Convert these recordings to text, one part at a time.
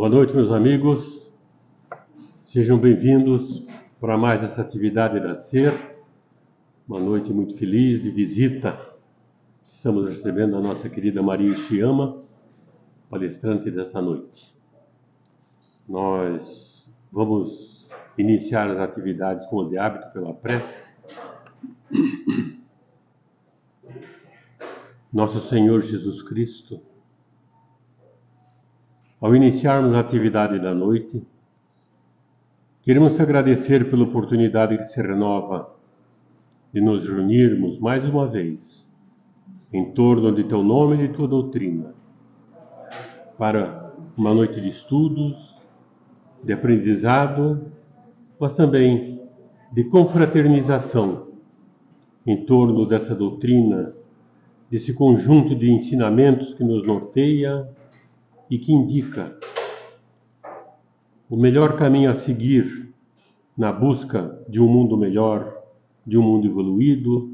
Boa noite, meus amigos. Sejam bem-vindos para mais essa atividade da SER. Uma noite muito feliz de visita. Estamos recebendo a nossa querida Maria Ishiyama, palestrante dessa noite. Nós vamos iniciar as atividades como de hábito pela prece. Nosso Senhor Jesus Cristo, ao iniciarmos a atividade da noite, queremos te agradecer pela oportunidade que se renova de nos reunirmos mais uma vez em torno de teu nome e de tua doutrina, para uma noite de estudos, de aprendizado, mas também de confraternização em torno dessa doutrina, desse conjunto de ensinamentos que nos norteia e que indica o melhor caminho a seguir na busca de um mundo melhor, de um mundo evoluído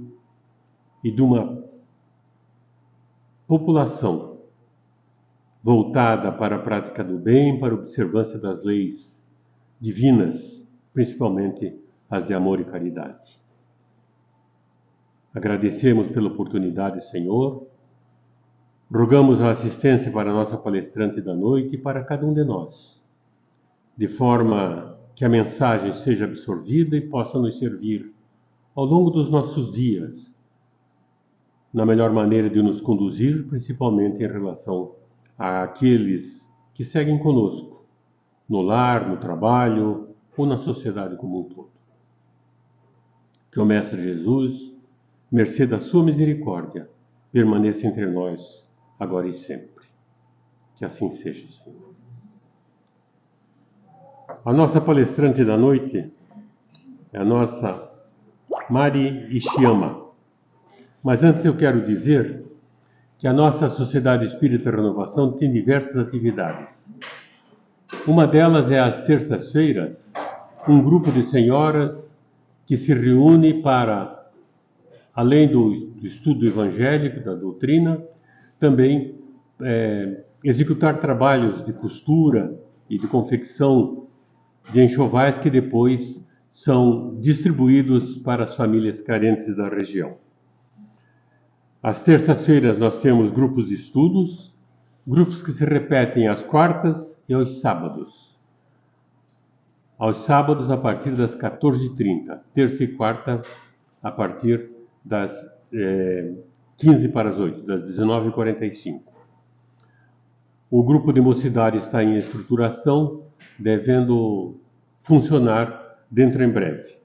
e de uma população voltada para a prática do bem, para a observância das leis divinas, principalmente as de amor e caridade. Agradecemos pela oportunidade, Senhor. Rogamos a assistência para a nossa palestrante da noite e para cada um de nós, de forma que a mensagem seja absorvida e possa nos servir ao longo dos nossos dias, na melhor maneira de nos conduzir, principalmente em relação àqueles que seguem conosco, no lar, no trabalho ou na sociedade como um todo. Que o Mestre Jesus, mercê da sua misericórdia, permaneça entre nós, agora e sempre. Que assim seja, Senhor. A nossa palestrante da noite é a nossa Mari Ishiyama. Mas antes eu quero dizer que a nossa Sociedade Espírita Renovação tem diversas atividades. Uma delas é às terças-feiras, um grupo de senhoras que se reúne para, além do estudo evangélico, da doutrina, também executar trabalhos de costura e de confecção de enxovais que depois são distribuídos para as famílias carentes da região. Às terças-feiras nós temos grupos de estudos, grupos que se repetem às quartas e aos sábados. Aos sábados a partir das 14h30, terça e quarta a partir das 15 para as 8, das 19h45. O grupo de mocidade está em estruturação, devendo funcionar dentro em breve.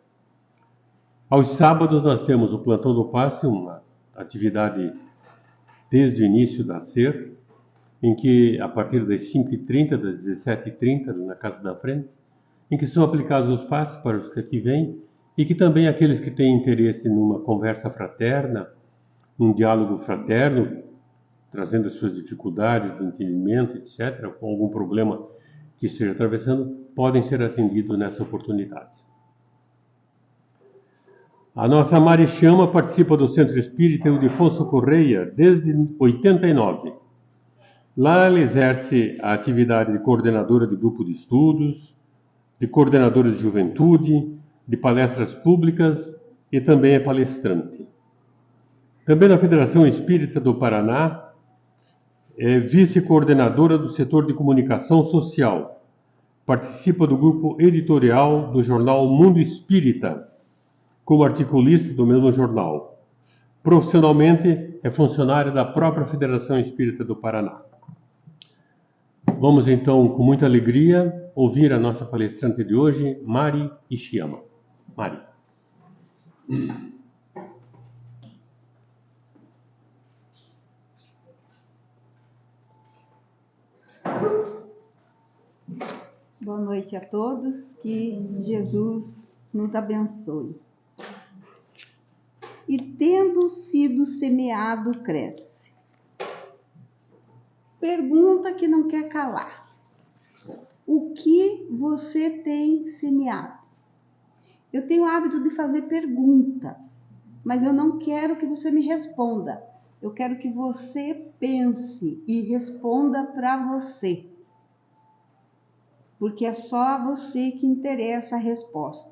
Aos sábados nós temos o Plantão do Passe, uma atividade desde o início da SER, em que a partir das 5h30, das 17h30, na Casa da Frente, em que são aplicados os passes para os que aqui vêm e que também aqueles que têm interesse numa conversa fraterna, um diálogo fraterno, trazendo as suas dificuldades de entendimento, etc., com algum problema que esteja atravessando, podem ser atendidos nessa oportunidade. A nossa Maria Ishiyama participa do Centro Espírita Ildefonso Correia desde 89. Lá ela exerce a atividade de coordenadora de grupo de estudos, de coordenadora de juventude, de palestras públicas e também é palestrante. Também na Federação Espírita do Paraná, é vice-coordenadora do setor de comunicação social. Participa do grupo editorial do jornal Mundo Espírita, como articulista do mesmo jornal. Profissionalmente, é funcionária da própria Federação Espírita do Paraná. Vamos então, com muita alegria, ouvir a nossa palestrante de hoje, Mari Ishiyama. Mari. Boa noite a todos, que Jesus nos abençoe. E tendo sido semeado, cresce. Pergunta que não quer calar. O que você tem semeado? Eu tenho o hábito de fazer perguntas, mas eu não quero que você me responda. Eu quero que você pense e responda para você. porque é só a você que interessa a resposta.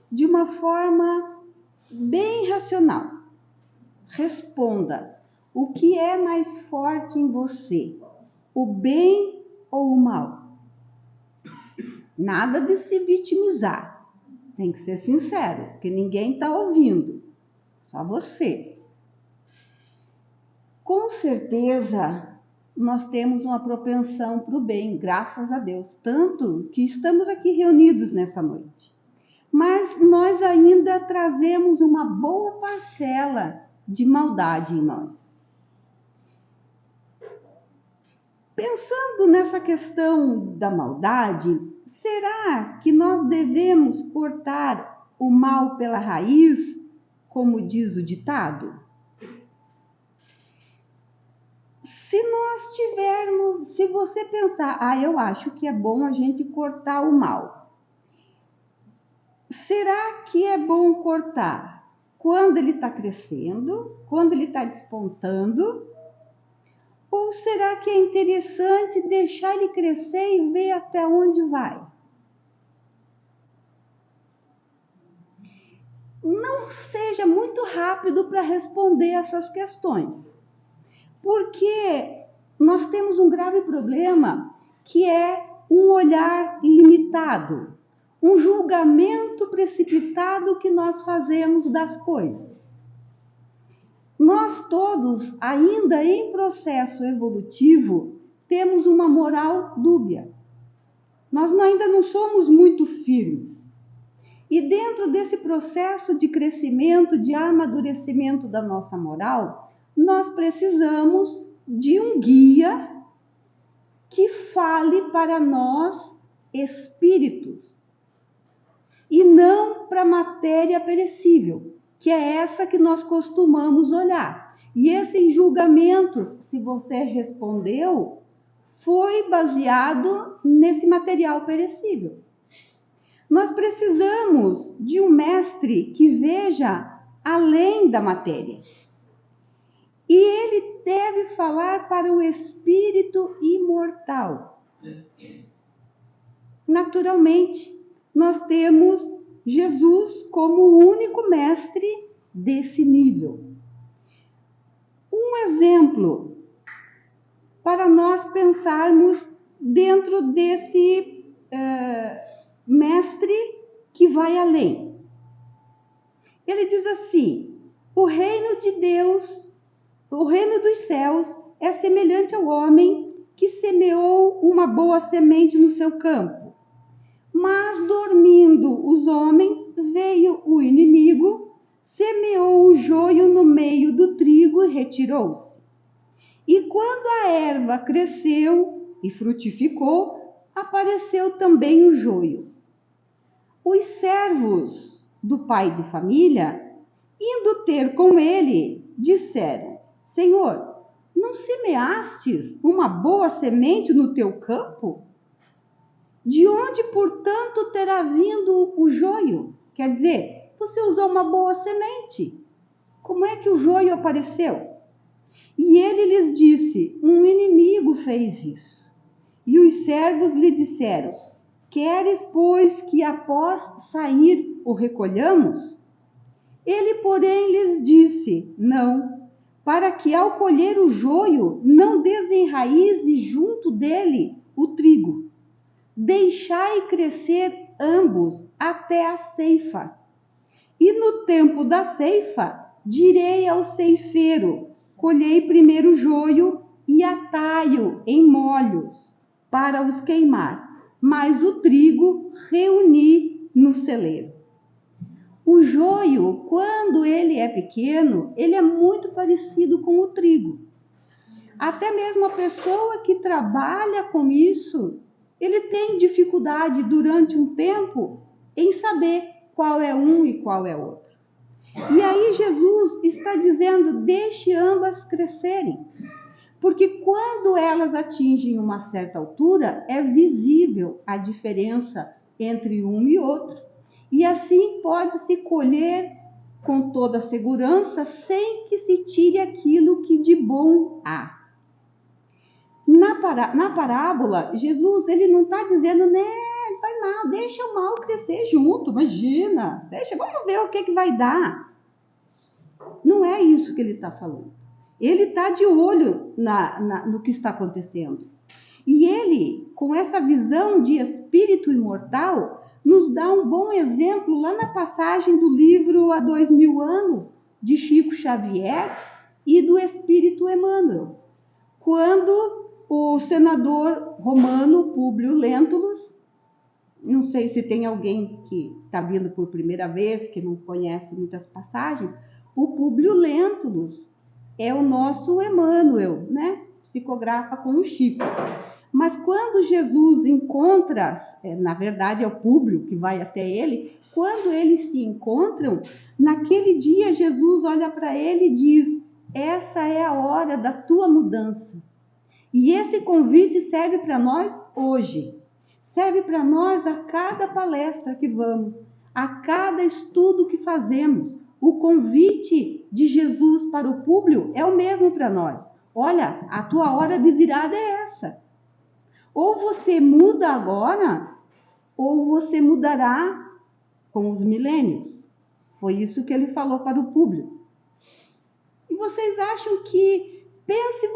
De uma forma bem racional, responda: o que é mais forte em você, o bem ou o mal? Nada de se vitimizar, tem que ser sincero, porque ninguém está ouvindo, só você. Com certeza, nós temos uma propensão para o bem, graças a Deus, tanto que estamos aqui reunidos nessa noite. Mas nós ainda trazemos uma boa parcela de maldade em nós. Pensando nessa questão da maldade, será que nós devemos cortar o mal pela raiz, como diz o ditado? Se você pensar, eu acho que é bom a gente cortar o mal. Será que é bom cortar quando ele está crescendo, quando ele está despontando? Ou será que é interessante deixar ele crescer e ver até onde vai? Não seja muito rápido para responder essas questões, porque nós temos um grave problema, que é um olhar limitado, um julgamento precipitado que nós fazemos das coisas. Nós todos, ainda em processo evolutivo, temos uma moral dúbia. Nós ainda não somos muito firmes. E dentro desse processo de crescimento, de amadurecimento da nossa moral, nós precisamos de um guia que fale para nós, espíritos, e não para matéria perecível, que é essa que nós costumamos olhar. E esses julgamentos, se você respondeu, foi baseado nesse material perecível. Nós precisamos de um mestre que veja além da matéria. E ele deve falar para o espírito imortal. Naturalmente, nós temos Jesus como o único mestre desse nível. Um exemplo para nós pensarmos dentro desse mestre que vai além. Ele diz assim: o reino de Deus, o reino dos céus é semelhante ao homem que semeou uma boa semente no seu campo. Mas dormindo os homens, veio o inimigo, semeou o joio no meio do trigo e retirou-se. E quando a erva cresceu e frutificou, apareceu também o joio. Os servos do pai de família, indo ter com ele, disseram: Senhor, não semeastes uma boa semente no teu campo? De onde, portanto, terá vindo o joio? Quer dizer, você usou uma boa semente. Como é que o joio apareceu? E ele lhes disse: um inimigo fez isso. E os servos lhe disseram: queres, pois, que após sair o recolhamos? Ele, porém, lhes disse: não, para que ao colher o joio não desenraize junto dele o trigo. Deixai crescer ambos até a ceifa. E no tempo da ceifa, direi ao ceifeiro: colhei primeiro o joio e atai-o em molhos para os queimar, mas o trigo reuni no celeiro. O joio, quando ele é pequeno, ele é muito parecido com o trigo. Até mesmo a pessoa que trabalha com isso, ele tem dificuldade durante um tempo em saber qual é um e qual é outro. E aí Jesus está dizendo: deixe ambas crescerem. Porque quando elas atingem uma certa altura, é visível a diferença entre um e outro. E assim pode-se colher com toda segurança, sem que se tire aquilo que de bom há. Na parábola, Jesus ele não está dizendo, né, vai mal, deixa o mal crescer junto, imagina, vamos ver o que vai dar. Não é isso que ele está falando. Ele está de olho no que está acontecendo. E ele, com essa visão de espírito imortal, nos dá um bom exemplo lá na passagem do livro Há 2000 anos, de Chico Xavier e do Espírito Emmanuel. Quando o senador romano Públio Lentulus, não sei se tem alguém que está vindo por primeira vez, que não conhece muitas passagens, o Públio Lentulus é o nosso Emmanuel, né? Psicografa com o Chico. Mas quando Jesus encontra, na verdade é o Públio que vai até ele, quando eles se encontram, naquele dia Jesus olha para ele e diz, essa é a hora da tua mudança. E esse convite serve para nós hoje. Serve para nós a cada palestra que vamos, a cada estudo que fazemos. O convite de Jesus para o Públio é o mesmo para nós. Olha, a tua hora de virada é essa. Ou você muda agora, ou você mudará com os milênios. Foi isso que ele falou para o Públio. E vocês acham que, pense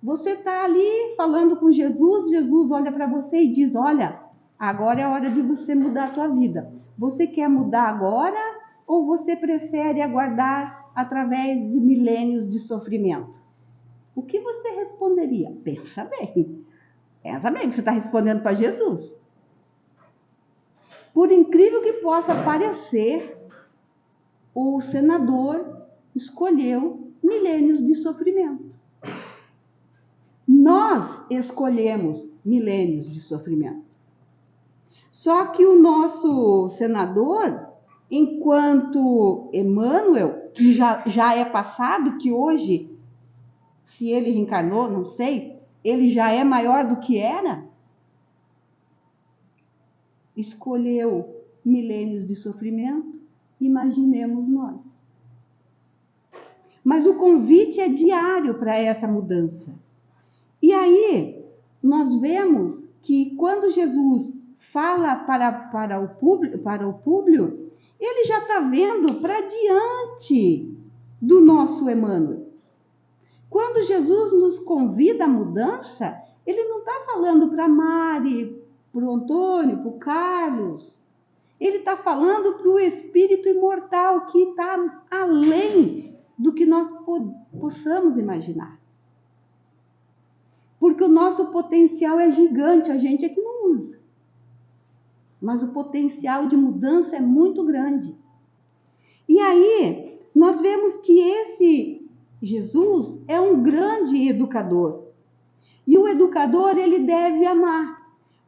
você está ali falando com Jesus, Jesus olha para você e diz, olha, agora é a hora de você mudar a tua vida. Você quer mudar agora ou você prefere aguardar através de milênios de sofrimento? O que você responderia? Pensa bem que você está respondendo para Jesus. Por incrível que possa parecer, o senador escolheu milênios de sofrimento. Nós escolhemos milênios de sofrimento. Só que o nosso senador, enquanto Emmanuel, que já é passado, que hoje, se ele reencarnou, não sei, ele já é maior do que era, escolheu milênios de sofrimento, imaginemos nós. Mas o convite é diário para essa mudança. E aí, nós vemos que quando Jesus fala para o Públio, ele já está vendo para diante do nosso Emmanuel. Quando Jesus nos convida à mudança, ele não está falando para Mari, para o Antônio, para o Carlos. Ele está falando para o espírito imortal que está além do que nós possamos imaginar. Porque o nosso potencial é gigante, a gente é que não usa. Mas o potencial de mudança é muito grande. E aí, nós vemos que esse Jesus é um grande educador. E o educador, ele deve amar.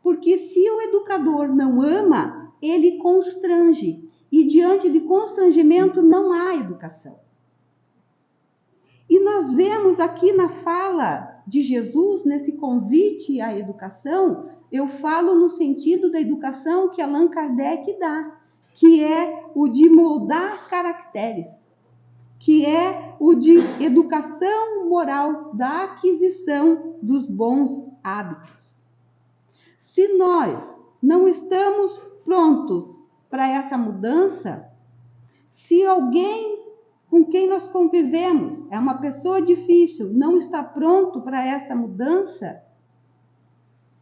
Porque se o educador não ama, ele constrange. E diante de constrangimento não há educação. E nós vemos aqui na fala de Jesus, nesse convite à educação, eu falo no sentido da educação que Allan Kardec dá, que é o de moldar caracteres, que é o de educação moral, da aquisição dos bons hábitos. Se nós não estamos prontos para essa mudança, se alguém com quem nós convivemos é uma pessoa difícil, não está pronto para essa mudança,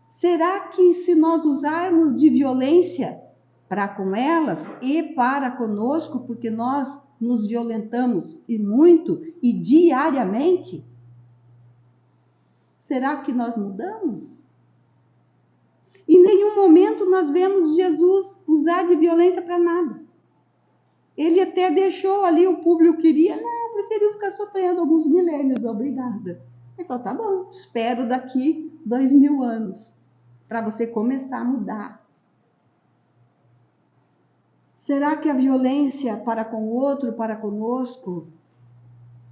será que se nós usarmos de violência para com elas e para conosco, porque nós nos violentamos e muito e diariamente, será que nós mudamos? Em nenhum momento nós vemos Jesus usar de violência para nada. Ele até deixou ali, o Públio queria, não, preferiu ficar sofrendo alguns milênios, obrigada. Ele falou, tá bom, espero daqui 2000 anos, para você começar a mudar. Será que a violência para com o outro, para conosco,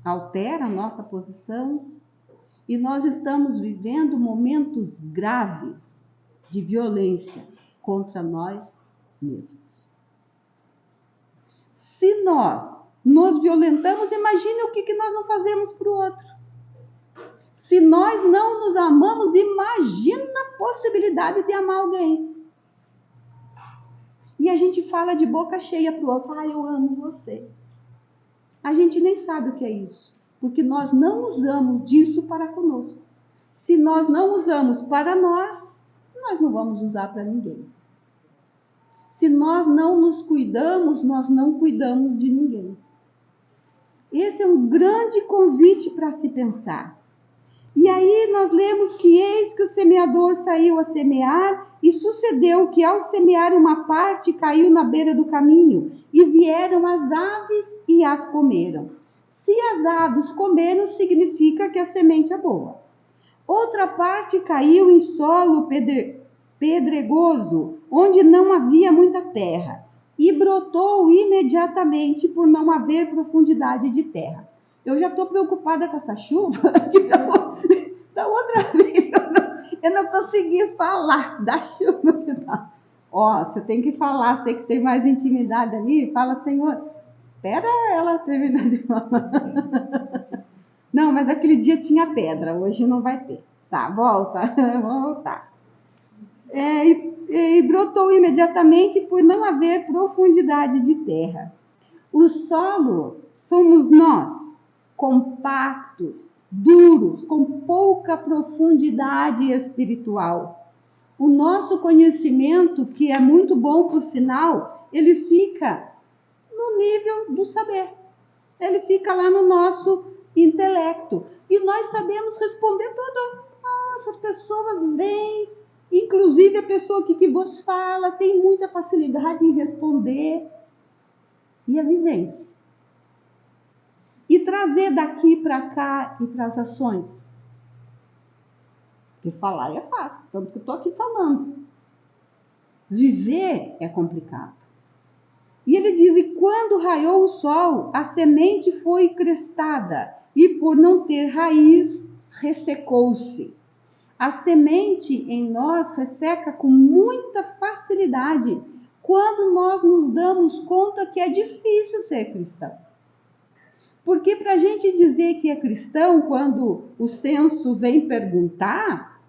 altera a nossa posição? E nós estamos vivendo momentos graves de violência contra nós mesmos. Se nós nos violentamos, imagine o que nós não fazemos para o outro. Se nós não nos amamos, imagina a possibilidade de amar alguém. E a gente fala de boca cheia para o outro, eu amo você. A gente nem sabe o que é isso, porque nós não usamos disso para conosco. Se nós não usamos para nós não vamos usar para ninguém. Se nós não nos cuidamos, nós não cuidamos de ninguém. Esse é um grande convite para se pensar. E aí nós lemos que eis que o semeador saiu a semear, e sucedeu que ao semear uma parte caiu na beira do caminho, e vieram as aves e as comeram. Se as aves comeram, significa que a semente é boa. Outra parte caiu em solo pedregoso, onde não havia muita terra, e brotou imediatamente por não haver profundidade de terra. Eu já estou preocupada com essa chuva, da outra vez eu não consegui falar da chuva. Você tem que falar, você que tem mais intimidade ali, fala, Senhor, espera ela terminar de falar. Não, mas aquele dia tinha pedra, hoje não vai ter. Tá, volta, vamos voltar. E brotou imediatamente por não haver profundidade de terra. O solo somos nós, compactos, duros, com pouca profundidade espiritual. O nosso conhecimento, que é muito bom por sinal, ele fica no nível do saber. Ele fica lá no nosso intelecto. E nós sabemos responder tudo. Essas pessoas vêm, inclusive a pessoa que vos fala, tem muita facilidade em responder. E a vivência. E trazer daqui para cá e para as ações. Porque falar é fácil, tanto que eu estou aqui falando. Viver é complicado. E ele diz, e quando raiou o sol, a semente foi crestada, e por não ter raiz, ressecou-se. A semente em nós resseca com muita facilidade, quando nós nos damos conta que é difícil ser cristão. Porque para a gente dizer que é cristão, quando o censo vem perguntar,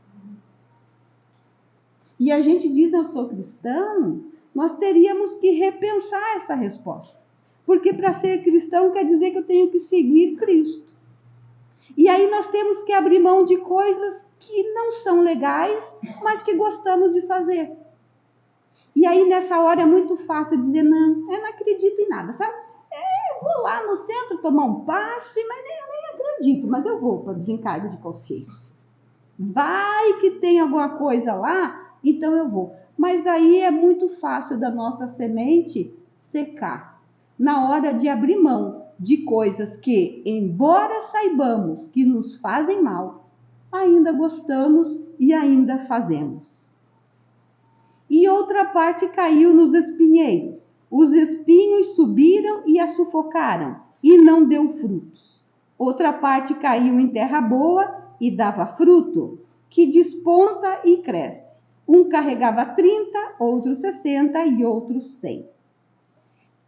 e a gente diz eu sou cristão, nós teríamos que repensar essa resposta. Porque para ser cristão quer dizer que eu tenho que seguir Cristo. E aí nós temos que abrir mão de coisas que não são legais, mas que gostamos de fazer. E aí nessa hora é muito fácil dizer, não, eu não acredito em nada, sabe? Eu vou lá no centro tomar um passe, mas nem acredito, mas eu vou para desencargo de consciência. Vai que tem alguma coisa lá, então eu vou. Mas aí é muito fácil da nossa semente secar. Na hora de abrir mão de coisas que, embora saibamos que nos fazem mal, ainda gostamos e ainda fazemos. E outra parte caiu nos espinheiros. Os espinhos subiram e a sufocaram, e não deu frutos. Outra parte caiu em terra boa e dava fruto, que desponta e cresce. Um carregava 30, outro 60 e outro 100.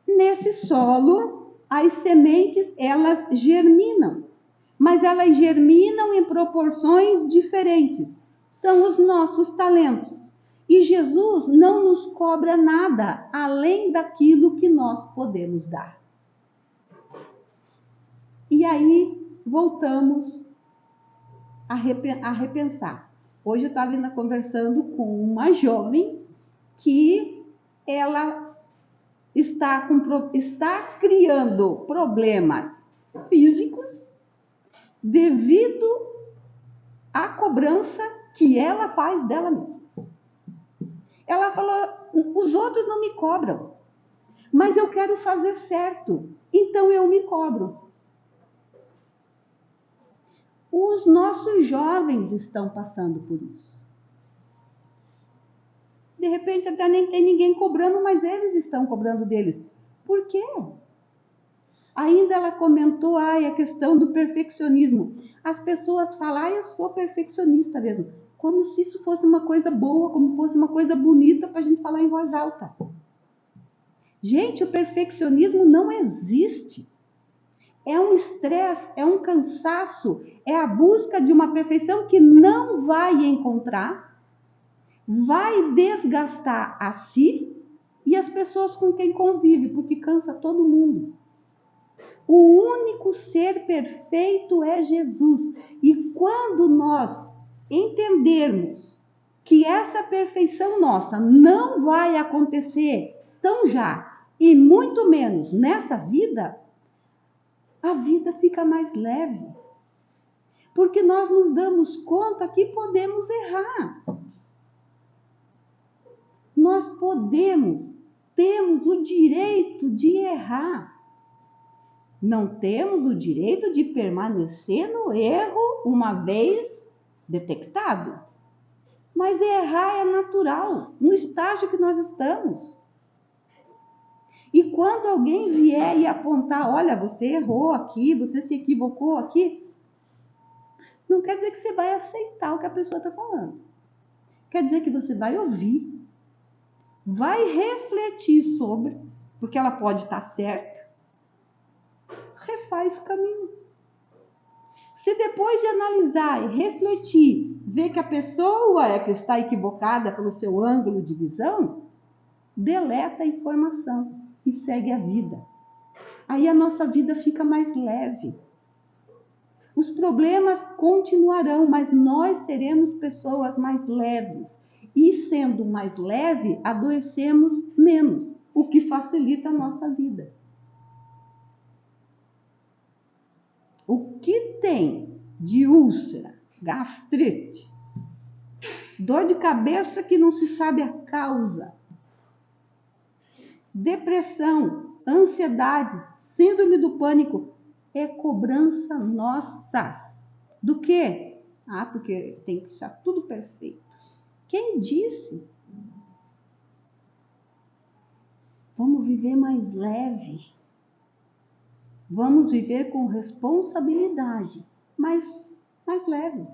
Nesse solo, as sementes, elas germinam, mas elas germinam em proporções diferentes. São os nossos talentos. E Jesus não nos cobra nada além daquilo que nós podemos dar. E aí, voltamos a repensar. Hoje eu estava ainda conversando com uma jovem que ela está criando problemas físicos devido à cobrança que ela faz dela mesma. Ela falou, os outros não me cobram, mas eu quero fazer certo, então eu me cobro. Os nossos jovens estão passando por isso. De repente até nem tem ninguém cobrando, mas eles estão cobrando deles. Por quê? Ainda ela comentou, a questão do perfeccionismo. As pessoas falam, eu sou perfeccionista mesmo. Como se isso fosse uma coisa boa, como fosse uma coisa bonita para a gente falar em voz alta. Gente, o perfeccionismo não existe. é um estresse, é um cansaço, é a busca de uma perfeição que não vai encontrar, vai desgastar a si e as pessoas com quem convive, porque cansa todo mundo. O único ser perfeito é Jesus. E quando nós entendermos que essa perfeição nossa não vai acontecer tão já, e muito menos nessa vida, a vida fica mais leve. Porque nós nos damos conta que podemos errar. Nós temos o direito de errar. Não temos o direito de permanecer no erro uma vez detectado. Mas errar é natural, no estágio que nós estamos. E quando alguém vier e apontar, olha, você errou aqui, você se equivocou aqui, não quer dizer que você vai aceitar o que a pessoa está falando. Quer dizer que você vai ouvir, vai refletir sobre, porque ela pode estar certa, refaz o caminho. Se depois de analisar e refletir, ver que a pessoa é que está equivocada pelo seu ângulo de visão, deleta a informação e segue a vida. Aí a nossa vida fica mais leve. Os problemas continuarão, mas nós seremos pessoas mais leves. E sendo mais leve, adoecemos menos, o que facilita a nossa vida. O que tem de úlcera, gastrite, dor de cabeça que não se sabe a causa, depressão, ansiedade, síndrome do pânico, é cobrança nossa. Do quê? Porque tem que estar tudo perfeito. Quem disse? Vamos viver mais leve. Vamos viver com responsabilidade, mas mais leve.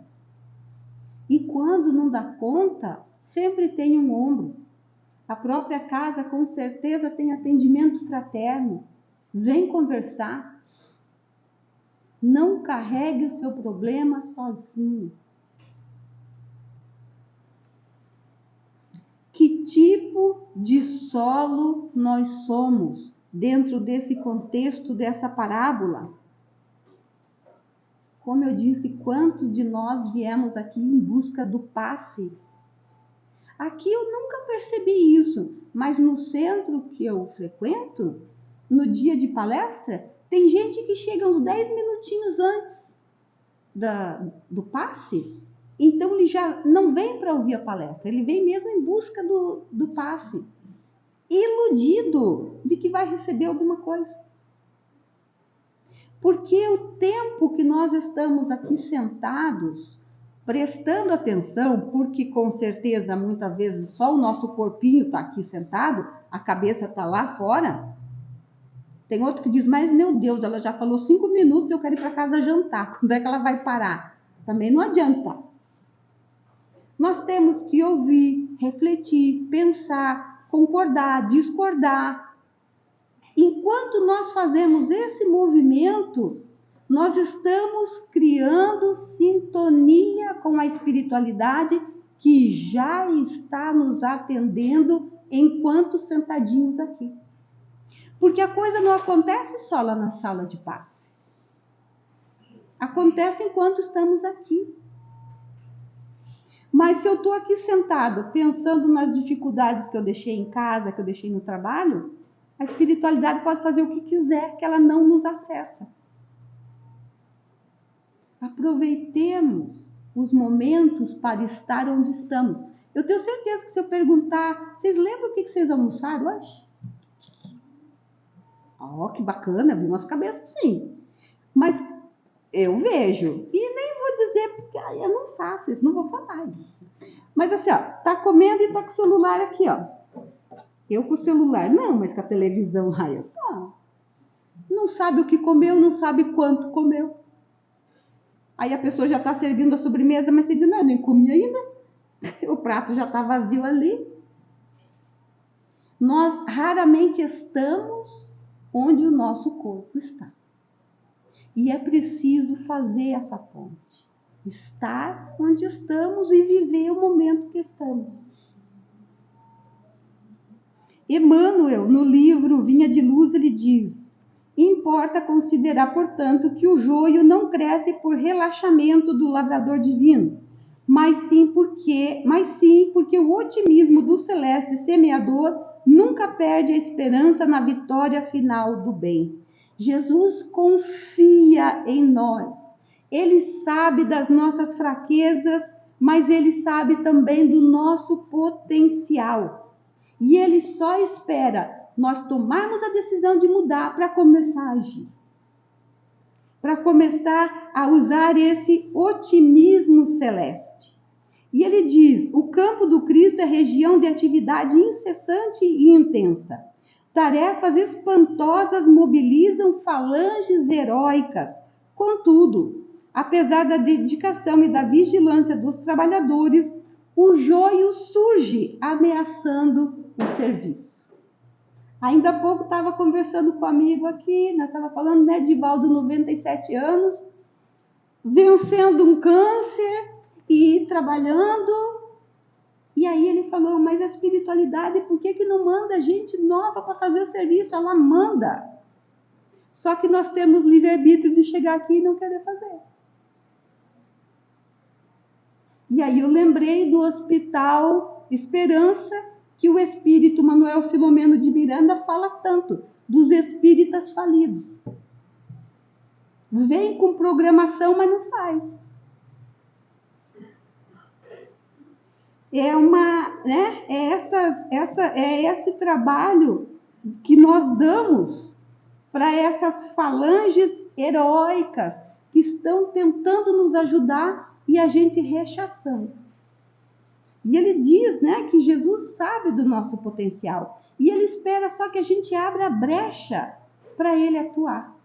E quando não dá conta, sempre tem um ombro. A própria casa, com certeza, tem atendimento fraterno. Vem conversar. Não carregue o seu problema sozinho. Que tipo de solo nós somos dentro desse contexto, dessa parábola? Como eu disse, quantos de nós viemos aqui em busca do passe? Aqui eu nunca percebi isso, mas no centro que eu frequento, no dia de palestra, tem gente que chega uns 10 minutinhos antes do passe. Então ele já não vem para ouvir a palestra, ele vem mesmo em busca do passe, iludido de que vai receber alguma coisa. Porque o tempo que nós estamos aqui sentados, prestando atenção, porque com certeza muitas vezes só o nosso corpinho está aqui sentado, a cabeça está lá fora. Tem outro que diz, mas meu Deus, ela já falou 5 minutos, eu quero ir para casa jantar, quando é que ela vai parar? Também não adianta. Nós temos que ouvir, refletir, pensar, concordar, discordar. Enquanto nós fazemos esse movimento, nós estamos criando sintonia com a espiritualidade que já está nos atendendo enquanto sentadinhos aqui. Porque a coisa não acontece só lá na sala de passe. Acontece enquanto estamos aqui. Mas se eu estou aqui sentado, pensando nas dificuldades que eu deixei em casa, que eu deixei no trabalho, a espiritualidade pode fazer o que quiser, que ela não nos acessa. Aproveitemos os momentos para estar onde estamos. Eu tenho certeza que se eu perguntar, vocês lembram o que vocês almoçaram hoje? Que bacana, vi umas cabeças sim. Mas eu vejo, e nem vou dizer, porque eu não faço isso, não vou falar isso. Mas assim, tá comendo e tá com o celular aqui, Eu com o celular, não, mas com a televisão, não sabe o que comeu, não sabe quanto comeu. Aí a pessoa já está servindo a sobremesa, mas você diz, não, eu nem comi ainda. O prato já está vazio ali. Nós raramente estamos onde o nosso corpo está. E é preciso fazer essa ponte. Estar onde estamos e viver o momento que estamos. Emmanuel, no livro Vinha de Luz, ele diz: importa considerar, portanto, que o joio não cresce por relaxamento do lavrador divino, mas sim porque o otimismo do celeste semeador nunca perde a esperança na vitória final do bem. Jesus confia em nós. Ele sabe das nossas fraquezas, mas ele sabe também do nosso potencial. E ele só espera nós tomarmos a decisão de mudar para começar a agir. Para começar a usar esse otimismo celeste. E ele diz: o campo do Cristo é região de atividade incessante e intensa. Tarefas espantosas mobilizam falanges heróicas. Contudo, apesar da dedicação e da vigilância dos trabalhadores, o joio surge ameaçando o serviço. Ainda há pouco estava conversando com um amigo aqui, nós estávamos falando, né, Divaldo, 97 anos, vencendo um câncer e trabalhando. E aí ele falou: mas a espiritualidade, por que não manda gente nova para fazer o serviço? Ela manda. Só que nós temos livre-arbítrio de chegar aqui e não querer fazer. E aí eu lembrei do Hospital Esperança, que o espírito Manuel Filomeno de Miranda fala tanto, dos espíritas falidos. Vem com programação, mas não faz. É esse trabalho que nós damos para essas falanges heróicas que estão tentando nos ajudar e a gente rechaçando. E ele diz, né, que Jesus sabe do nosso potencial e ele espera só que a gente abra a brecha para ele atuar.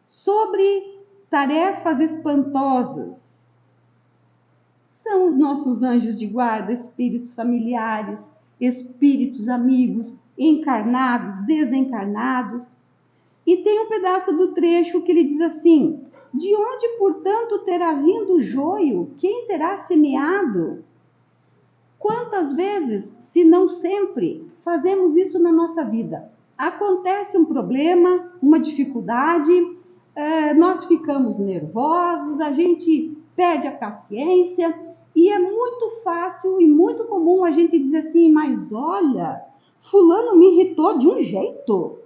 Sobre tarefas espantosas, são os nossos anjos de guarda, espíritos familiares, espíritos amigos, encarnados, desencarnados. E tem um pedaço do trecho que ele diz assim: de onde, portanto, terá vindo o joio? Quem terá semeado? Quantas vezes, se não sempre, fazemos isso na nossa vida? Acontece um problema, uma dificuldade, nós ficamos nervosos, a gente perde a paciência. E é muito fácil e muito comum a gente dizer assim: mas olha, fulano me irritou de um jeito.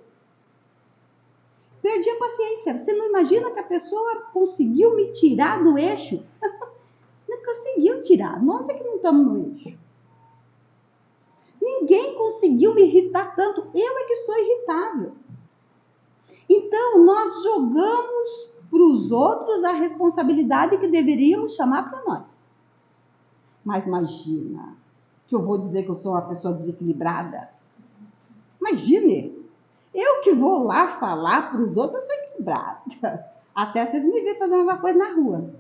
Perdi a paciência. Você não imagina que a pessoa conseguiu me tirar do eixo? Não conseguiu tirar. Nós é que não estamos no eixo. Ninguém conseguiu me irritar tanto. Eu é que sou irritável. Então, nós jogamos para os outros a responsabilidade que deveríamos chamar para nós. Mas imagina que eu vou dizer que eu sou uma pessoa desequilibrada. Imagine, eu que vou lá falar para os outros, eu sou equilibrada. Até vocês me verem fazendo uma coisa na rua.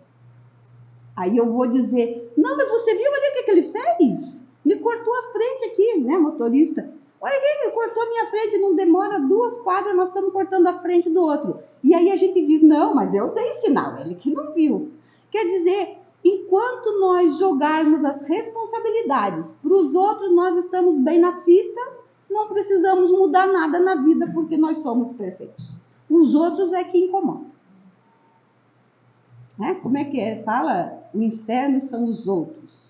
Aí eu vou dizer: não, mas você viu ali o que ele fez? Me cortou a frente aqui, né, motorista? Olha quem me cortou a minha frente, não demora 2 quadras, nós estamos cortando a frente do outro. E aí a gente diz: não, mas eu dei sinal, ele que não viu. Quer dizer, enquanto nós jogarmos as responsabilidades para os outros, nós estamos bem na fita, não precisamos mudar nada na vida porque nós somos perfeitos. Os outros é que incomodam. Né? Como é que é? Fala, o inferno são os outros.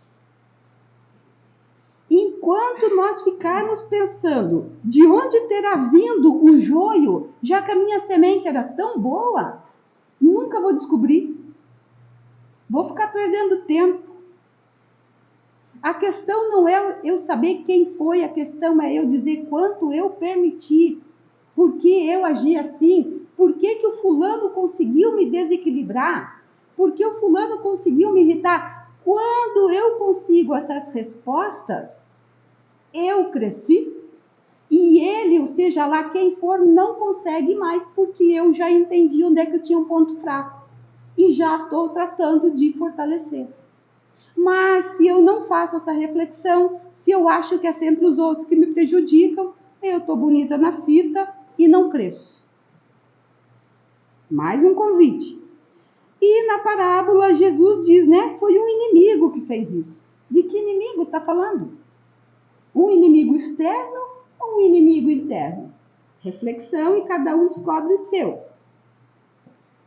Enquanto nós ficarmos pensando de onde terá vindo o joio, já que a minha semente era tão boa, nunca vou descobrir. Vou ficar perdendo tempo. A questão não é eu saber quem foi, a questão é eu dizer quanto eu permiti. Por que eu agi assim? Por que o fulano conseguiu me desequilibrar? Por que o fulano conseguiu me irritar? Quando eu consigo essas respostas, eu cresci. E ele, ou seja lá quem for, não consegue mais, porque eu já entendi onde é que eu tinha um ponto fraco. E já estou tratando de fortalecer. Mas se eu não faço essa reflexão, se eu acho que é sempre os outros que me prejudicam, eu estou bonita na fita e não cresço. Mais um convite. E na parábola Jesus diz, né? Foi um inimigo que fez isso. De que inimigo está falando? Um inimigo externo ou um inimigo interno? Reflexão e cada um descobre o seu.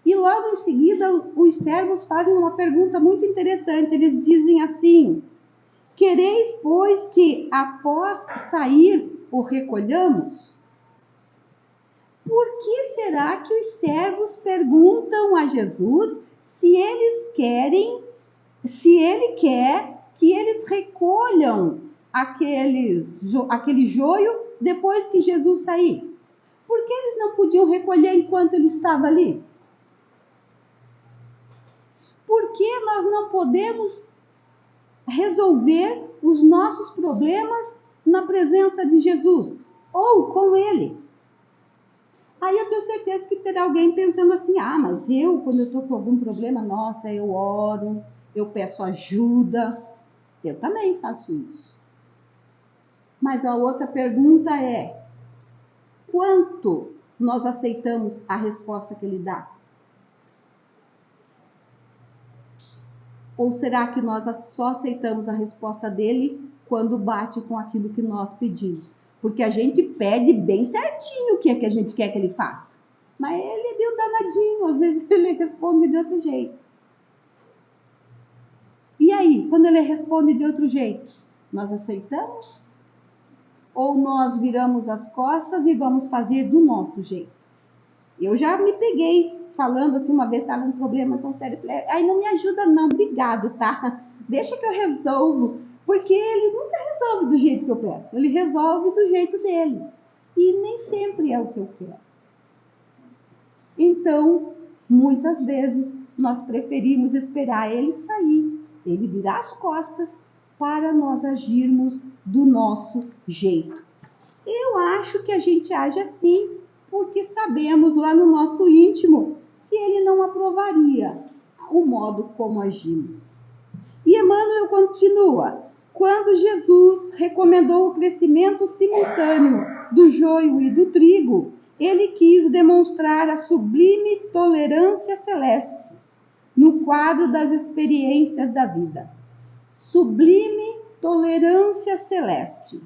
E logo em seguida os servos fazem uma pergunta muito interessante. Eles dizem assim: quereis, pois, que após sair o recolhamos? Por que será que os servos perguntam a Jesus se ele quer que eles recolham aquele joio depois que Jesus sair? Por que eles não podiam recolher enquanto ele estava ali? Por que nós não podemos resolver os nossos problemas na presença de Jesus ou com ele? Aí eu tenho certeza que terá alguém pensando assim: mas quando eu estou com algum problema, nossa, eu oro, eu peço ajuda. Eu também faço isso. Mas a outra pergunta é: quanto nós aceitamos a resposta que ele dá? Ou será que nós só aceitamos a resposta dele quando bate com aquilo que nós pedimos? Porque a gente pede bem certinho o que é que a gente quer que ele faça. Mas ele é meio danadinho, às vezes ele responde de outro jeito. E aí, quando ele responde de outro jeito, nós aceitamos? Ou nós viramos as costas e vamos fazer do nosso jeito? Eu já me peguei falando assim, uma vez estava um problema tão sério, aí não me ajuda não, obrigado, tá? Deixa que eu resolvo, porque ele nunca resolve do jeito que eu peço, ele resolve do jeito dele, e nem sempre é o que eu quero. Então, muitas vezes, nós preferimos esperar ele sair, ele virar as costas, para nós agirmos do nosso jeito. Eu acho que a gente age assim, porque sabemos lá no nosso íntimo que ele não aprovaria o modo como agimos. E Emmanuel continua: quando Jesus recomendou o crescimento simultâneo do joio e do trigo, ele quis demonstrar a sublime tolerância celeste no quadro das experiências da vida. Sublime tolerância celeste.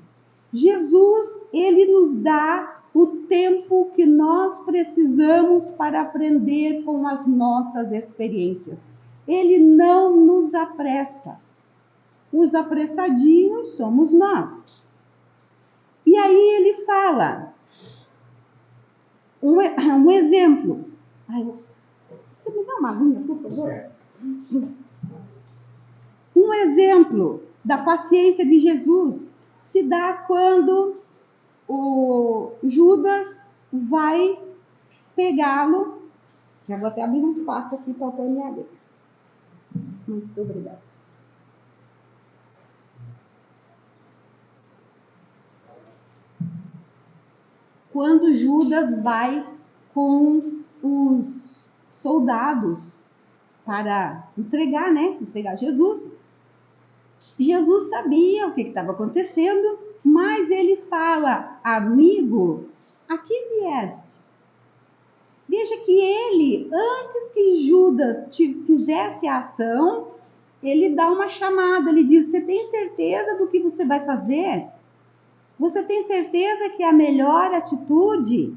Jesus, ele nos dá o tempo que nós precisamos para aprender com as nossas experiências. Ele não nos apressa. Os apressadinhos somos nós. E aí ele fala um exemplo. Você me dá uma linha, por favor? Um exemplo da paciência de Jesus se dá quando o Judas vai pegá-lo. Já vou até abrir um espaço aqui para pôr minha letra. Muito obrigada. Quando Judas vai com os soldados para entregar Jesus. Jesus sabia o que estava acontecendo, mas ele fala: amigo, a que vieste? Veja que ele, antes que Judas fizesse a ação, ele dá uma chamada, ele diz: você tem certeza do que você vai fazer? Você tem certeza que é a melhor atitude?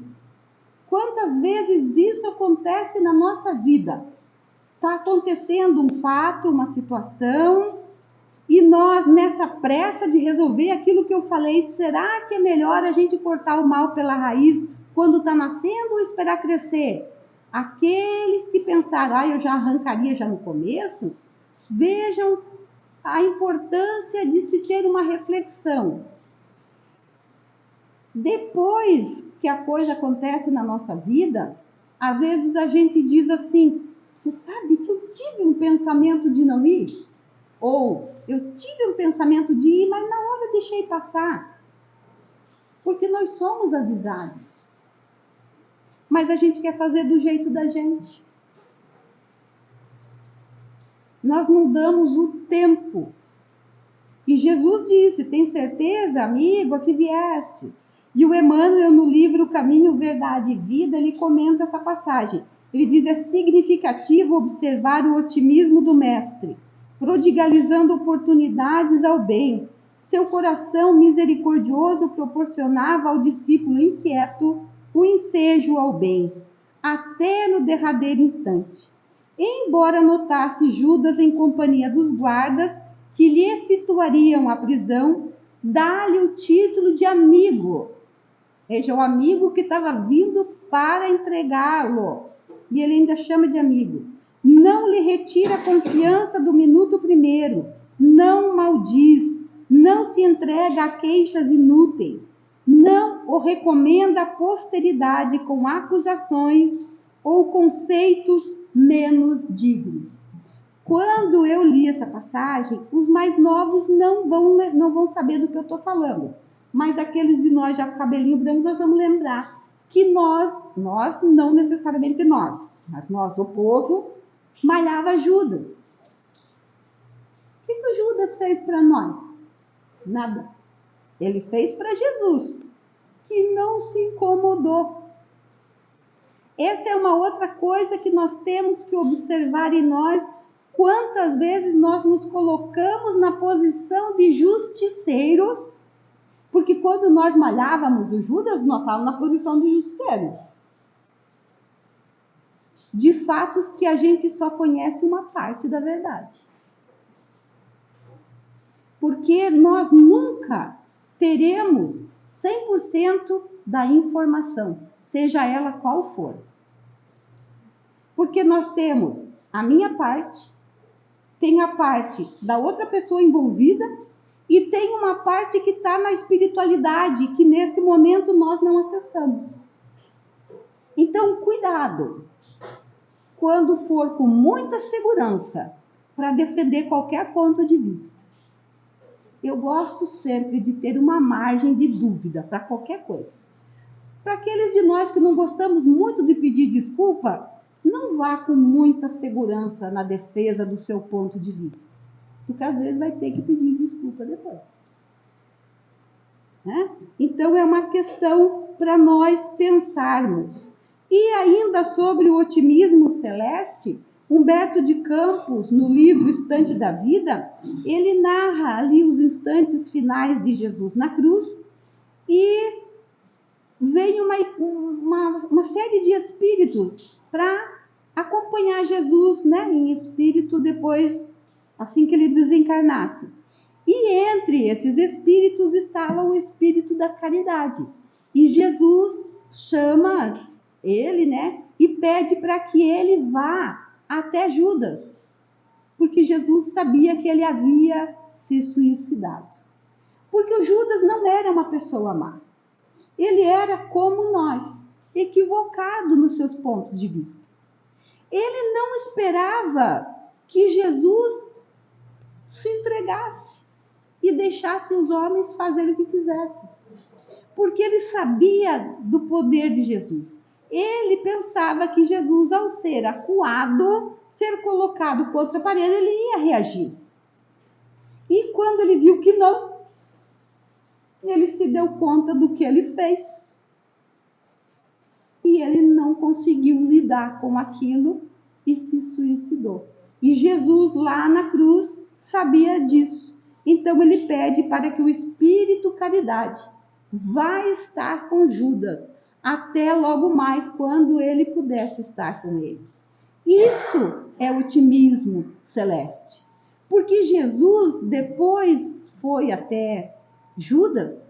Quantas vezes isso acontece na nossa vida? Está acontecendo um fato, uma situação, e nós, nessa pressa de resolver aquilo que eu falei, será que é melhor a gente cortar o mal pela raiz quando está nascendo ou esperar crescer? Aqueles que pensaram: eu já arrancaria já no começo, vejam a importância de se ter uma reflexão. Depois que a coisa acontece na nossa vida, às vezes a gente diz assim: você sabe que eu tive um pensamento de não ir? Ou eu tive um pensamento de ir, mas na hora eu deixei passar. Porque nós somos avisados. Mas a gente quer fazer do jeito da gente. Nós não damos o tempo. E Jesus disse: tem certeza, amigo, a que viestes? E o Emmanuel, no livro Caminho, Verdade e Vida, ele comenta essa passagem. Ele diz: é significativo observar o otimismo do mestre, prodigalizando oportunidades ao bem. Seu coração misericordioso proporcionava ao discípulo inquieto o ensejo ao bem, até no derradeiro instante. Embora notasse Judas em companhia dos guardas que lhe efetuariam a prisão, dá-lhe o título de amigo. Veja, o amigo que estava vindo para entregá-lo. E ele ainda chama de amigo. Não lhe retira a confiança do minuto primeiro, não maldiz, não se entrega a queixas inúteis, não o recomenda à posteridade com acusações ou conceitos menos dignos. Quando eu li essa passagem, os mais novos não vão saber do que eu estou falando, mas aqueles de nós já com cabelinho branco, nós vamos lembrar que nós não necessariamente mas nós, o povo, malhava Judas. O que o Judas fez para nós? Nada. Ele fez para Jesus, que não se incomodou. Essa é uma outra coisa que nós temos que observar em nós. Quantas vezes nós nos colocamos na posição de justiceiros, porque quando nós malhávamos o Judas, nós estávamos na posição de justiceiro. De fatos que a gente só conhece uma parte da verdade. Porque nós nunca teremos 100% da informação, seja ela qual for. Porque nós temos a minha parte, tem a parte da outra pessoa envolvida e tem uma parte que está na espiritualidade, que nesse momento nós não acessamos. Então, cuidado, quando for com muita segurança para defender qualquer ponto de vista. Eu gosto sempre de ter uma margem de dúvida para qualquer coisa. Para aqueles de nós que não gostamos muito de pedir desculpa, não vá com muita segurança na defesa do seu ponto de vista. Porque às vezes vai ter que pedir desculpa depois. Né? Então é uma questão para nós pensarmos. E ainda sobre o otimismo celeste, Humberto de Campos, no livro Instante da Vida, ele narra ali os instantes finais de Jesus na cruz e vem uma série de espíritos para acompanhar Jesus, né, em espírito depois, assim que ele desencarnasse. E entre esses espíritos estava o espírito da caridade. E Jesus chama ele, né, e pede para que ele vá até Judas, porque Jesus sabia que ele havia se suicidado. Porque o Judas não era uma pessoa má. Ele era como nós, equivocado nos seus pontos de vista. Ele não esperava que Jesus se entregasse e deixasse os homens fazerem o que quisessem. Porque ele sabia do poder de Jesus. Ele pensava que Jesus, ao ser acuado, ser colocado contra a parede, ele ia reagir. E quando ele viu que não, ele se deu conta do que ele fez. E ele não conseguiu lidar com aquilo e se suicidou. E Jesus, lá na cruz, sabia disso. Então ele pede para que o Espírito Caridade vá estar com Judas, até logo mais, quando ele pudesse estar com ele. Isso é otimismo celeste. Porque Jesus depois foi até Judas,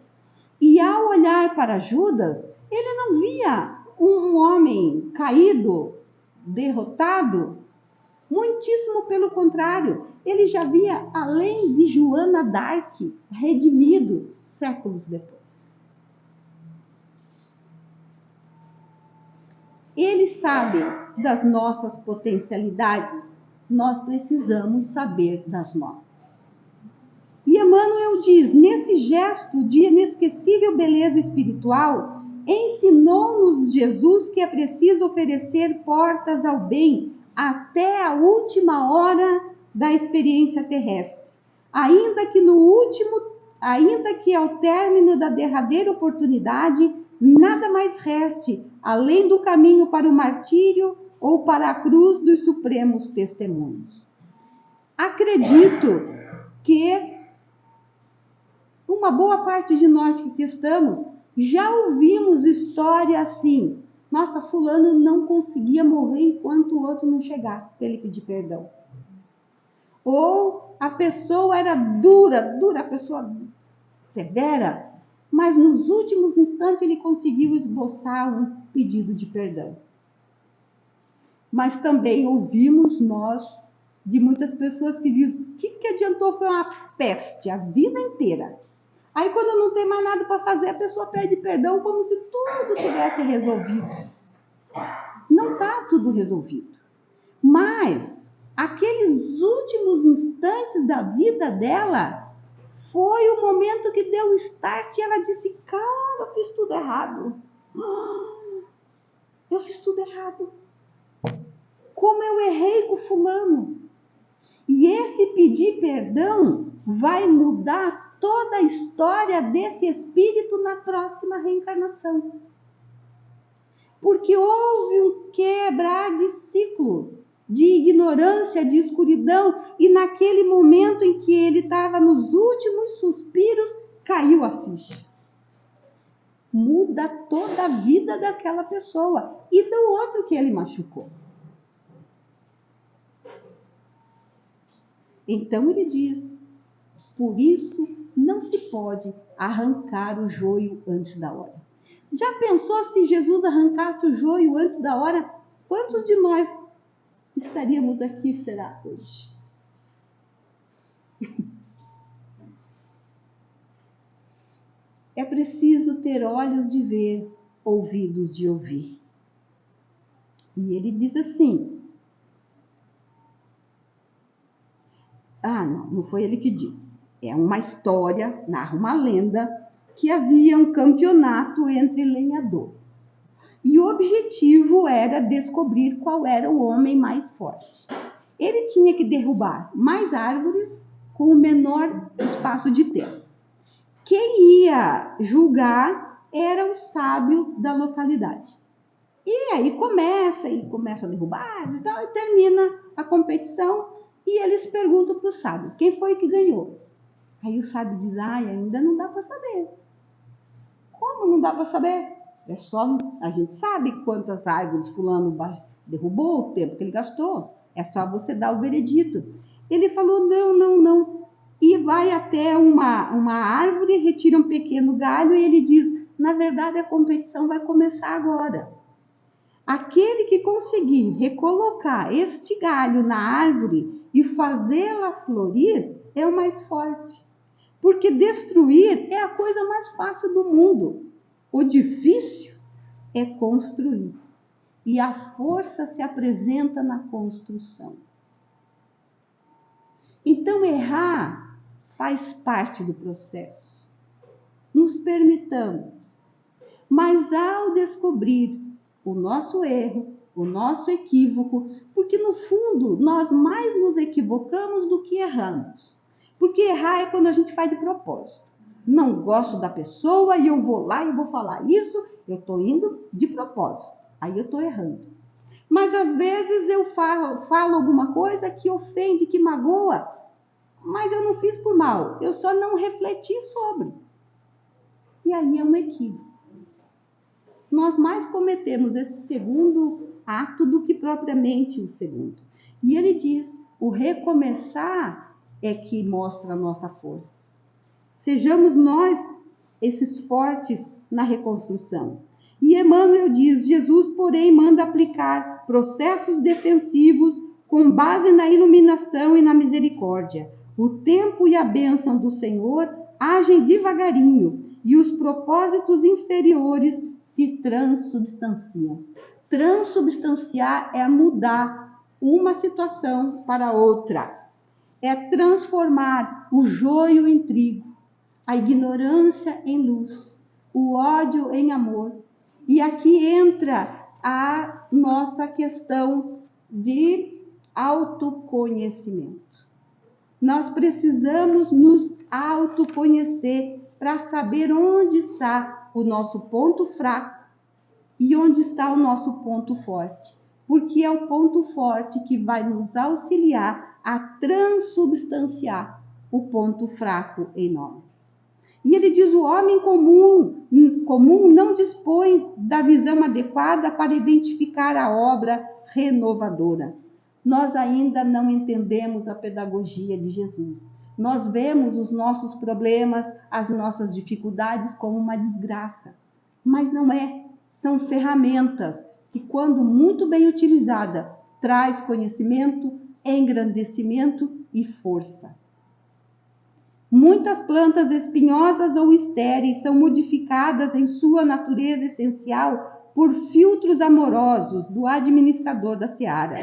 e ao olhar para Judas, ele não via um homem caído, derrotado. Muitíssimo pelo contrário, ele já via, além de Joana d'Arc, redimido séculos depois. Ele sabe das nossas potencialidades, nós precisamos saber das nossas. E Emmanuel diz, nesse gesto de inesquecível beleza espiritual, ensinou-nos Jesus que é preciso oferecer portas ao bem até a última hora da experiência terrestre, ainda que ao término da derradeira oportunidade nada mais reste além do caminho para o martírio ou para a cruz dos supremos testemunhos. Acredito que uma boa parte de nós que estamos já ouvimos história assim. Nossa, fulano não conseguia morrer enquanto o outro não chegasse para ele pedir perdão. Ou a pessoa era dura, a pessoa severa, mas nos últimos instantes ele conseguiu esboçar um pedido de perdão. Mas também ouvimos nós de muitas pessoas que dizem: o que adiantou? Foi uma peste a vida inteira. Aí quando não tem mais nada para fazer, a pessoa pede perdão como se tudo tivesse resolvido. Não está tudo resolvido. Mas aqueles últimos instantes da vida dela foi o momento que deu o start e ela disse: cara, eu fiz tudo errado. Eu fiz tudo errado. Como eu errei com fulano. E esse pedir perdão vai mudar toda a história desse espírito na próxima reencarnação. Porque houve um quebrar de ciclo, de ignorância, de escuridão, e naquele momento em que ele estava nos últimos suspiros, caiu a ficha. Muda toda a vida daquela pessoa e do outro que ele machucou. Então ele diz: por isso não se pode arrancar o joio antes da hora. Já pensou se Jesus arrancasse o joio antes da hora? Quantos de nós estaríamos aqui, será, hoje? É preciso ter olhos de ver, ouvidos de ouvir. E ele diz assim... não foi ele que disse. É uma história, narra uma lenda, que havia um campeonato entre lenhadores. E o objetivo era descobrir qual era o homem mais forte. Ele tinha que derrubar mais árvores com o menor espaço de tempo. Quem ia julgar era o sábio da localidade. E aí começa a derrubar e termina a competição. E eles perguntam para o sábio: quem foi que ganhou? Aí o sábio diz: ainda não dá para saber. Como não dá para saber? É só, a gente sabe quantas árvores fulano derrubou, o tempo que ele gastou. É só você dar o veredito. Ele falou: não. E vai até uma árvore, retira um pequeno galho e ele diz: na verdade a competição vai começar agora. Aquele que conseguir recolocar este galho na árvore e fazê-la florir é o mais forte. Porque destruir é a coisa mais fácil do mundo. O difícil é construir. E a força se apresenta na construção. Então, errar faz parte do processo. Nos permitamos. Mas ao descobrir o nosso erro, o nosso equívoco, porque no fundo nós mais nos equivocamos do que erramos. Porque errar é quando a gente faz de propósito. Não gosto da pessoa e eu vou lá e vou falar isso, eu estou indo de propósito. Aí eu estou errando. Mas às vezes eu falo alguma coisa que ofende, que magoa, mas eu não fiz por mal, eu só não refleti sobre. E aí é um equívoco. Nós mais cometemos esse segundo ato do que propriamente o segundo. E ele diz: o recomeçar é que mostra a nossa força. Sejamos nós esses fortes na reconstrução. E Emmanuel diz: Jesus, porém, manda aplicar processos defensivos com base na iluminação e na misericórdia. O tempo e a bênção do Senhor agem devagarinho e os propósitos inferiores se transubstanciam. Transubstanciar é mudar uma situação para outra. É transformar o joio em trigo, a ignorância em luz, o ódio em amor. E aqui entra a nossa questão de autoconhecimento. Nós precisamos nos autoconhecer para saber onde está o nosso ponto fraco e onde está o nosso ponto forte. porque é o ponto forte que vai nos auxiliar a transubstanciar o ponto fraco em nós. E ele diz: o homem comum não dispõe da visão adequada para identificar a obra renovadora. Nós ainda não entendemos a pedagogia de Jesus. Nós vemos os nossos problemas, as nossas dificuldades como uma desgraça. Mas não é. São ferramentas que, quando muito bem utilizada, traz conhecimento, engrandecimento e força. Muitas plantas espinhosas ou estéreis são modificadas em sua natureza essencial por filtros amorosos do administrador da seara,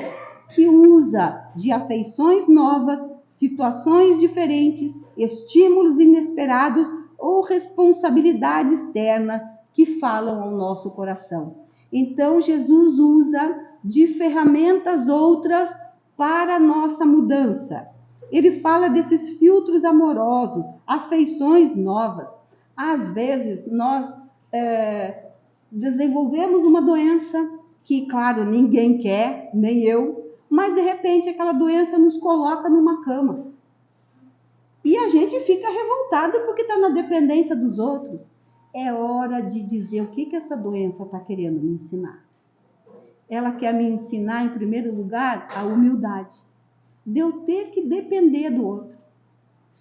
que usa de afeições novas, situações diferentes, estímulos inesperados ou responsabilidade externa que falam ao nosso coração. Então, Jesus usa de ferramentas outras para a nossa mudança. Ele fala desses filtros amorosos, afeições novas. Às vezes, nós desenvolvemos uma doença que, claro, ninguém quer, nem eu, mas, de repente, aquela doença nos coloca numa cama. E a gente fica revoltado porque está na dependência dos outros. É hora de dizer o que essa doença está querendo me ensinar. Ela quer me ensinar, em primeiro lugar, a humildade. De eu ter que depender do outro.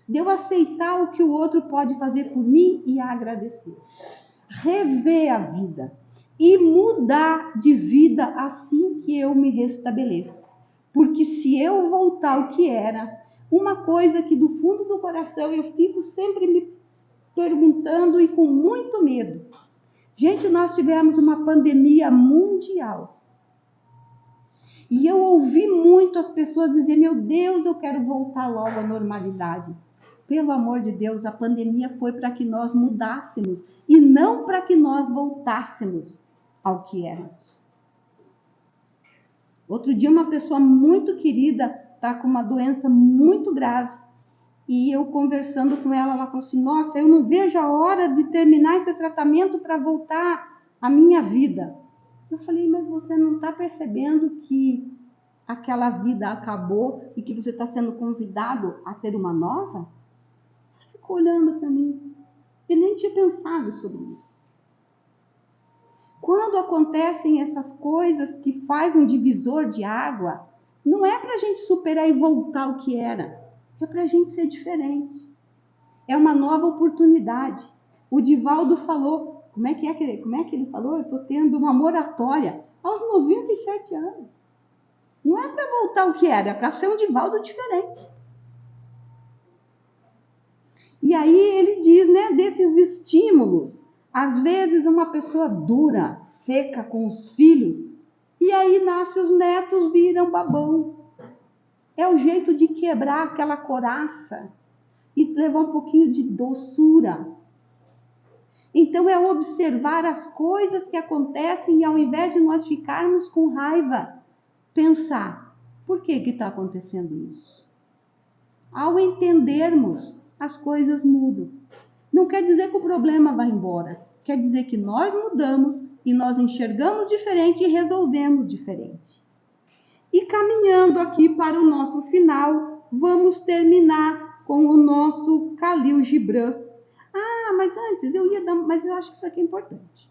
De eu aceitar o que o outro pode fazer por mim e agradecer. Rever a vida. E mudar de vida assim que eu me restabeleça. Porque se eu voltar ao que era, uma coisa que do fundo do coração eu fico sempre me perguntando e com muito medo. Gente, nós tivemos uma pandemia mundial. E eu ouvi muito as pessoas dizer: meu Deus, eu quero voltar logo à normalidade. Pelo amor de Deus, a pandemia foi para que nós mudássemos e não para que nós voltássemos ao que éramos. Outro dia, uma pessoa muito querida está com uma doença muito grave. E eu conversando com ela, ela falou assim: nossa, eu não vejo a hora de terminar esse tratamento para voltar à minha vida. Eu falei: mas você não está percebendo que aquela vida acabou e que você está sendo convidado a ter uma nova? Ela ficou olhando para mim. Eu nem tinha pensado sobre isso. Quando acontecem essas coisas que faz um divisor de água, não é para a gente superar e voltar ao que era. É para a gente ser diferente. É uma nova oportunidade. O Divaldo falou, como é que ele falou? Eu estou tendo uma moratória aos 97 anos. Não é para voltar ao que era, é para ser um Divaldo diferente. E aí ele diz, né, desses estímulos. Às vezes uma pessoa dura, seca com os filhos, e aí nasce os netos, viram babão. É o jeito de quebrar aquela coraça e levar um pouquinho de doçura. Então é observar as coisas que acontecem e, ao invés de nós ficarmos com raiva, pensar: por que está acontecendo isso? Ao entendermos, as coisas mudam. Não quer dizer que o problema vai embora. Quer dizer que nós mudamos e nós enxergamos diferente e resolvemos diferente. E caminhando aqui para o nosso final, vamos terminar com o nosso Khalil Gibran. Mas antes mas eu acho que isso aqui é importante.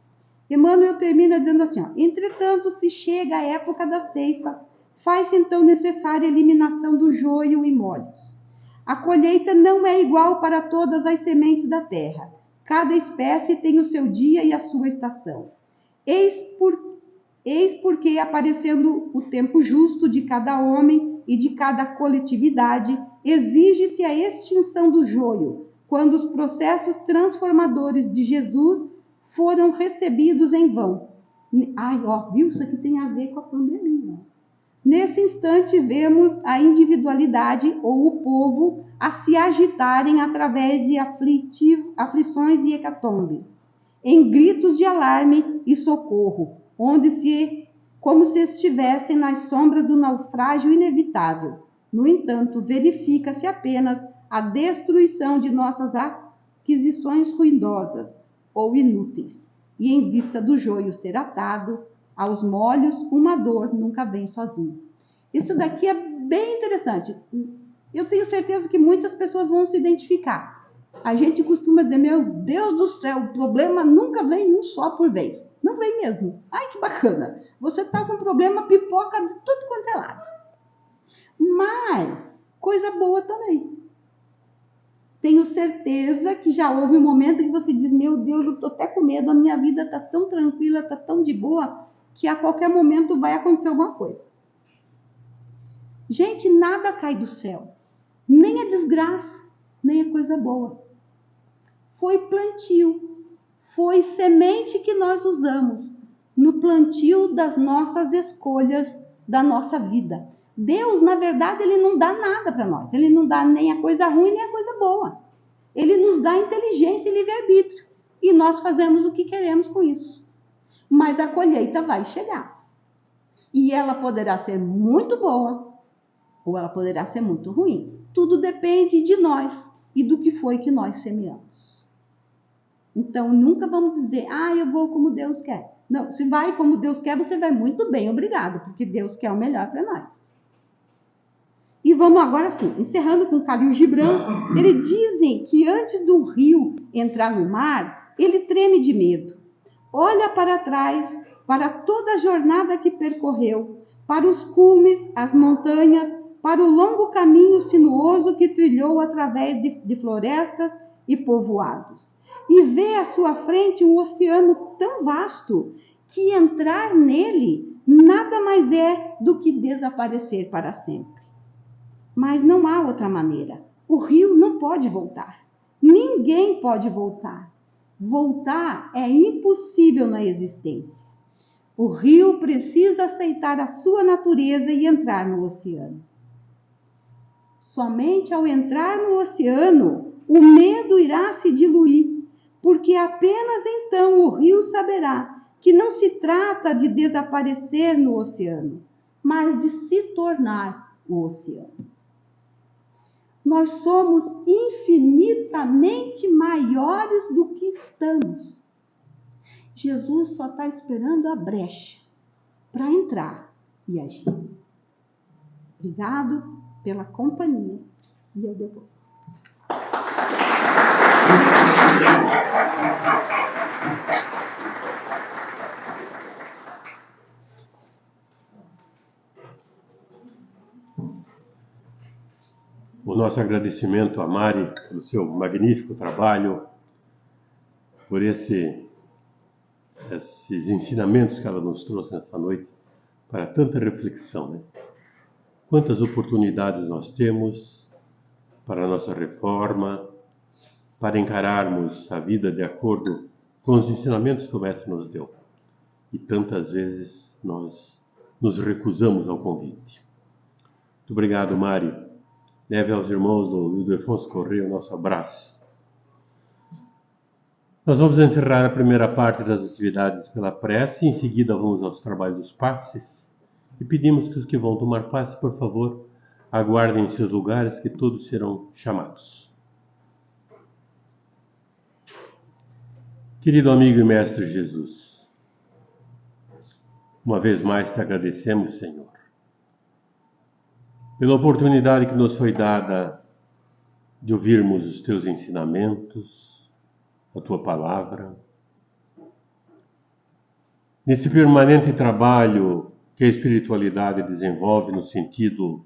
Emmanuel termina dizendo assim: entretanto, se chega a época da ceifa, faz-se então necessária a eliminação do joio e molhos. A colheita não é igual para todas as sementes da terra. Cada espécie tem o seu dia e a sua estação. Eis porque, aparecendo o tempo justo de cada homem e de cada coletividade, exige-se a extinção do joio, quando os processos transformadores de Jesus foram recebidos em vão. Viu? Isso aqui tem a ver com a pandemia. Nesse instante, vemos a individualidade ou o povo a se agitarem através de aflições e hecatombes, em gritos de alarme e socorro, como se estivessem nas sombras do naufrágio inevitável. No entanto, verifica-se apenas a destruição de nossas aquisições ruidosas ou inúteis, e em vista do joio ser atado, Aos molhos, uma dor nunca vem sozinha. Isso daqui é bem interessante. Eu tenho certeza que muitas pessoas vão se identificar. A gente costuma dizer, meu Deus do céu, o problema nunca vem um só por vez. Não vem mesmo. Ai, que bacana. Você está com problema, pipoca de tudo quanto é lado. Mas, coisa boa também. Tenho certeza que já houve um momento que você diz, meu Deus, eu estou até com medo, a minha vida está tão tranquila, está tão de boa, que a qualquer momento vai acontecer alguma coisa. Gente, nada cai do céu. Nem a desgraça, nem a coisa boa. Foi plantio, foi semente que nós usamos no plantio das nossas escolhas, da nossa vida. Deus, na verdade, Ele não dá nada para nós. Ele não dá nem a coisa ruim, nem a coisa boa. Ele nos dá inteligência e livre-arbítrio. E nós fazemos o que queremos com isso. Mas a colheita vai chegar. E ela poderá ser muito boa, ou ela poderá ser muito ruim. Tudo depende de nós e do que foi que nós semeamos. Então, nunca vamos dizer, eu vou como Deus quer. Não, se vai como Deus quer, você vai muito bem, obrigado, porque Deus quer o melhor para nós. E vamos agora sim, encerrando com Khalil Gibran, eles dizem que antes do rio entrar no mar, ele treme de medo. Olha para trás, para toda a jornada que percorreu, para os cumes, as montanhas, para o longo caminho sinuoso que trilhou através de florestas e povoados. E vê à sua frente um oceano tão vasto que entrar nele nada mais é do que desaparecer para sempre. Mas não há outra maneira. O rio não pode voltar. Ninguém pode voltar. Voltar é impossível na existência. O rio precisa aceitar a sua natureza e entrar no oceano. Somente ao entrar no oceano, o medo irá se diluir, porque apenas então o rio saberá que não se trata de desaparecer no oceano, mas de se tornar o oceano. Nós somos infinitamente maiores do que estamos. Jesus só está esperando a brecha para entrar e agir. Obrigado pela companhia e eu devolvo. O nosso agradecimento a Mari pelo seu magnífico trabalho, por esses ensinamentos que ela nos trouxe nessa noite, para tanta reflexão, né? Quantas oportunidades nós temos para a nossa reforma, para encararmos a vida de acordo com os ensinamentos que o Mestre nos deu. E tantas vezes nós nos recusamos ao convite. Muito obrigado, Mari. Leve aos irmãos do Ildefonso Correia o nosso abraço. Nós vamos encerrar a primeira parte das atividades pela prece, em seguida vamos aos trabalhos dos passes e pedimos que os que vão tomar passe, por favor, aguardem em seus lugares que todos serão chamados. Querido amigo e Mestre Jesus, uma vez mais te agradecemos, Senhor, pela oportunidade que nos foi dada de ouvirmos os teus ensinamentos, a tua palavra. Nesse permanente trabalho que a espiritualidade desenvolve no sentido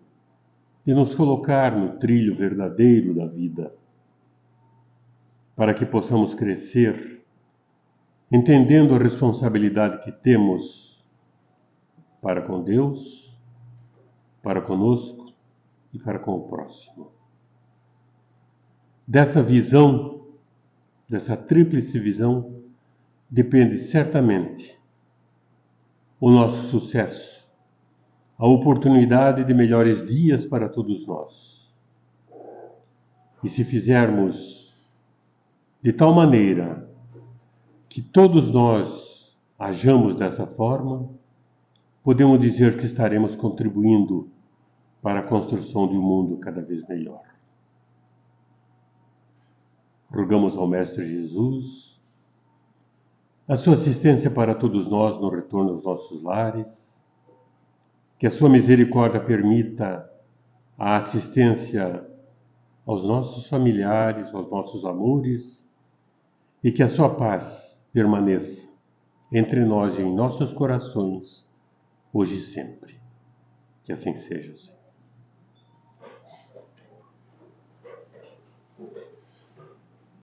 de nos colocar no trilho verdadeiro da vida, para que possamos crescer, entendendo a responsabilidade que temos para com Deus, para conosco e para com o próximo. Dessa visão, dessa tríplice visão, depende certamente o nosso sucesso, a oportunidade de melhores dias para todos nós. E se fizermos de tal maneira que todos nós hajamos dessa forma, podemos dizer que estaremos contribuindo para a construção de um mundo cada vez melhor. Rogamos ao Mestre Jesus a sua assistência para todos nós no retorno aos nossos lares, que a sua misericórdia permita a assistência aos nossos familiares, aos nossos amores, e que a sua paz permaneça entre nós e em nossos corações, hoje e sempre. Que assim seja, Senhor.